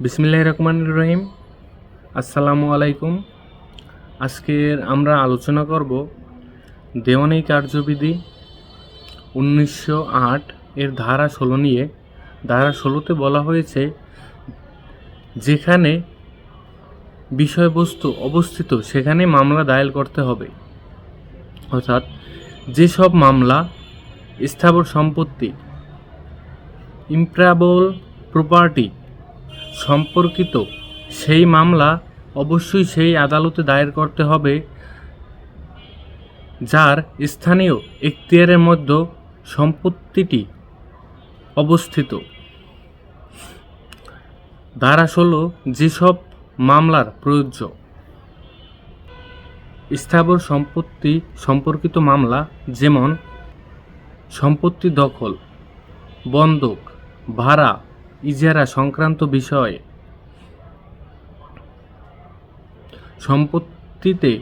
বিসমিল্লাহির রহমানির রহিম। আসসালামু আলাইকুম। আজকের আমরা আলোচনা করব দেওয়ানি কার্যবিধি 1908 এর ধারা 16 নিয়ে। ধারা 16তে বলা হয়েছে, যেখানে বিষয়বস্তু অবস্থিত সেখানে মামলা দায়ের করতে হবে। অর্থাৎ যেসব মামলা স্থাবর সম্পত্তি ইমপ্রাবল প্রপার্টি সম্পর্কিত, সেই মামলা অবশ্যই সেই আদালতে দায়ের করতে হবে যার স্থানীয় এখতিয়ারের মধ্যে সম্পত্তিটি অবস্থিত। ধারা 16 যেসব মামলার প্রযোজ্য: স্থাবর সম্পত্তি সম্পর্কিত মামলা, যেমন সম্পত্তি দখল, বন্ধক, ভাড়া, ইজারা সংক্রান্ত বিষয়ে, সম্পত্তিতে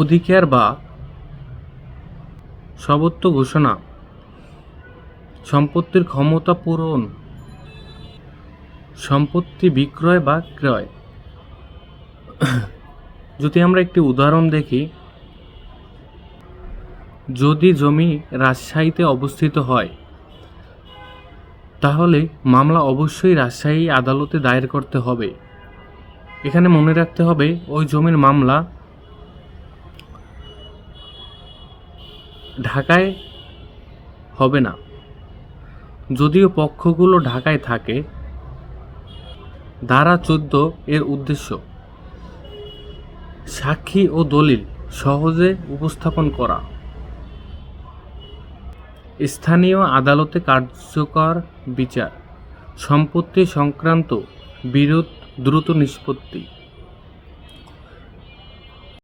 অধিকার বা স্বত্ব ঘোষণা, সম্পত্তির ক্ষমতা পূরণ, সম্পত্তি বিক্রয় বা ক্রয়। যদি আমরা একটি উদাহরণ দেখি, যদি জমি রাজশাহীতে অবস্থিত হয়, তাহলে মামলা অবশ্যই রাজশাহী আদালতে দায়ের করতে হবে। এখানে মনে রাখতে হবে, ওই জমির মামলা ঢাকায় হবে না। যদিও পক্ষগুলো ঢাকায় থাকে। ধারা 14 এর উদ্দেশ্য সাক্ষী ও দলিল সহজে উপস্থাপন করা, স্থানীয় আদালতে কার্যকর বিচার, সম্পত্তি সংক্রান্ত বিরোধ দ্রুত নিষ্পত্তি।